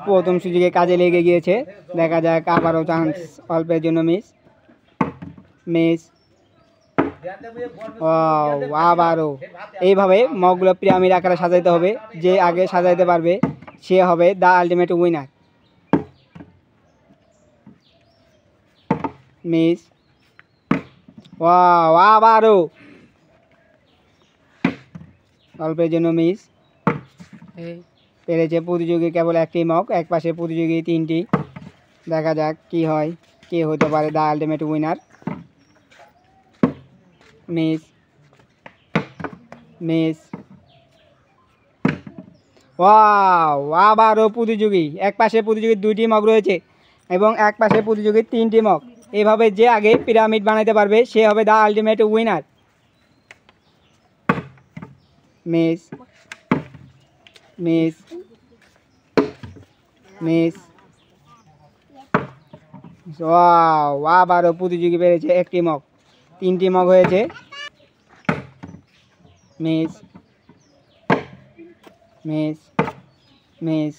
প্রথম সুযোগে কাজে লেগে গিয়েছে। দেখা যাক আবারও চান্স, অল্পের জন্য মিস। মিস। আবারও এইভাবে মগগুলো পিরামিড আকারে সাজাইতে হবে। যে আগে সাজাইতে পারবে সে হবে দ্য আলটিমেট উইনার। মিস। আবারও অল্পের জন্য মিস। পেরেছে প্রতিযোগী কেবল একটি মগ, এক পাশে প্রতিযোগী তিনটি। দেখা যাক কি হয়, কে হতে পারে the ultimate winner. Miss. Miss. আবারও প্রতিযোগী, এক পাশে প্রতিযোগীর 2টি মগ রয়েছে এবং এক পাশে প্রতিযোগীর 3টি মগ। এভাবে যে আগে পিরামিড বানাইতে পারবে সে হবে the ultimate winner. Miss. Miss. Miss. আবারও প্রতিযোগী পেরেছে একটি মগ, 3টি মগ হয়েছে। Miss. Miss. Miss.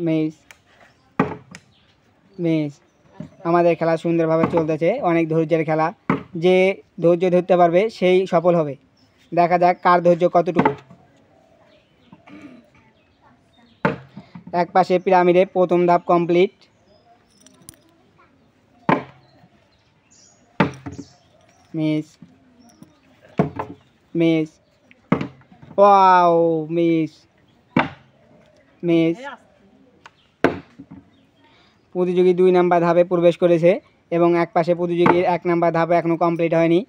Miss. Miss. আমাদের খেলা সুন্দরভাবে চলতেছে, অনেক ধৈর্যের খেলা। যে ধৈর্য ধরতে পারবে সেই সফল হবে। দেখা যাক কার ধৈর্য কতটুকু। এক পাশে পিরামিডে প্রথম ধাপ complete. Miss. Miss. Miss. Miss. প্রতিযোগী 2 নাম্বার ধাপে প্রবেশ করেছে এবং এক পাশে প্রতিযোগীর 1 নাম্বার ধাপে এখনো কমপ্লিট হয়নি।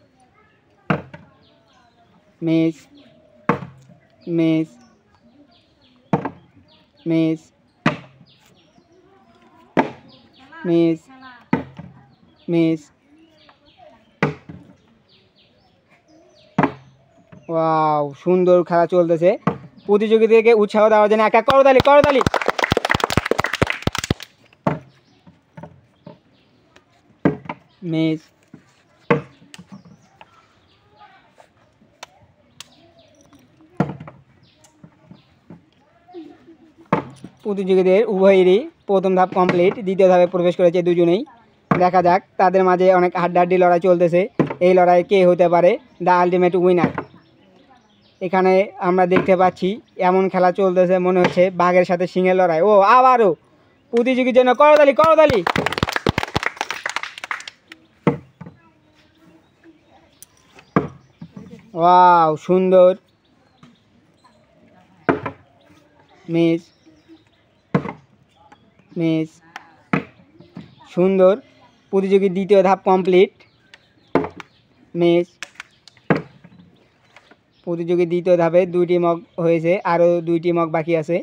Miss. Miss. Miss. Miss. Miss. সুন্দর খেলা চলতেছে। প্রতিযোগীদেরকে উৎসাহ দেওয়ার জন্য একটা করতালি, করতালি। মিস। প্রতিযোগীদের উভয়েরই প্রথম ধাপ কমপ্লিট, দ্বিতীয় ধাপে প্রবেশ করেছে দুজনেই। দেখা যাক তাদের মাঝে অনেক হাড্ডাহাড্ডি লড়াই চলতেছে। এই লড়াই কে হতে পারে দ্য আলটিমেট উইনার। এখানে আমরা দেখতে পাচ্ছি এমন খেলা চলতেছে মনে হচ্ছে বাঘের সাথে সিংহের লড়াই। আবারও প্রতিযোগীর জন্য করতালি, করতালি। সুন্দর। মিস। মিস। সুন্দর। প্রতিযোগীর দ্বিতীয় ধাপ কমপ্লিট। মিস। প্রতিযোগীর দ্বিতীয় ধাপে 2টি মগ হয়েছে, আরও 2টি মগ বাকি আছে।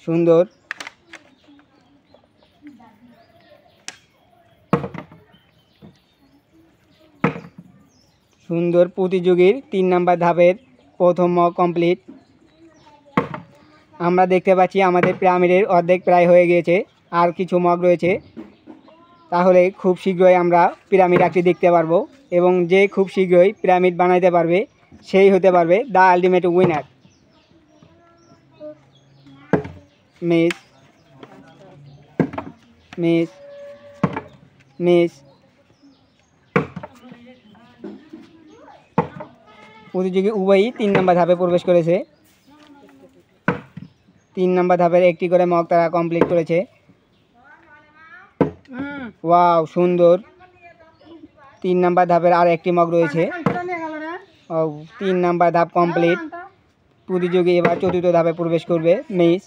সুন্দর। সুন্দর। প্রতিযোগীর 3 নাম্বার ধাপের প্রথম মগ কমপ্লিট। আমরা দেখতে পাচ্ছি আমাদের পিরামিডের অর্ধেক প্রায় হয়ে গিয়েছে, আর কিছু মগ রয়েছে। তাহলে খুব শীঘ্রই আমরা পিরামিড আকৃতি দেখতে পারবো এবং যে খুব শীঘ্রই পিরামিড বানাইতে পারবে সেই হতে পারবে the ultimate winner. Miss. Miss. Miss. প্রতিযোগী উভয়ই 3 নাম্বার ধাপে প্রবেশ করেছে। 3 নাম্বার ধাপের একটি করে মগ তারা কমপ্লিট করেছে। সুন্দর। 3 নাম্বার ধাপের আর একটি মগ রয়েছে। 3 নাম্বার ধাপ কমপ্লিট। প্রতিযোগী এবার 4র্থ ধাপে প্রবেশ করবে। Miss.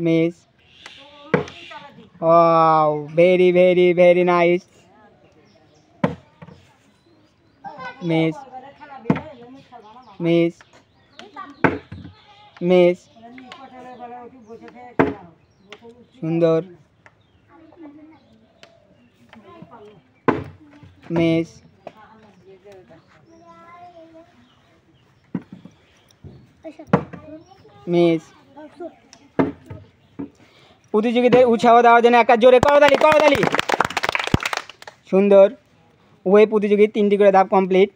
Miss. Very very very nice. Miss. Miss. Miss. সুন্দর। মিস। মিস। প্রতিযোগীদের উৎসাহ দেওয়ার জন্য একটা জোরে করতালি, করতালি। সুন্দর। উভয় প্রতিযোগী 3টি করে ধাপ কমপ্লিট।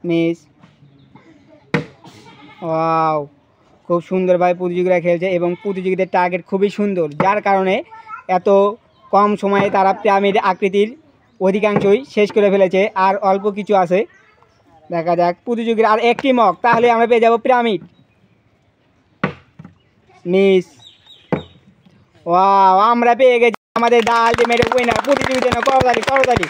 মিস। ওয়াও, খুব সুন্দরভাবে প্রতিযোগীরা খেলছে এবং প্রতিযোগীদের টার্গেট খুবই সুন্দর, যার কারণে এত কম সময়ে তারা পিরামিড আকৃতির অধিকাংশই শেষ করে ফেলেছে। আর অল্প কিছু আছে, দেখা যাক। প্রতিযোগীরা আর একটি মগ, তাহলে আমরা পেয়ে যাব পিরামিড। মিস। ওয়াও, আমরা পেয়ে গেছি আমাদের দ্য আলটিমেট উইনার। প্রতিযোগীর জন্য করতালি করতালি।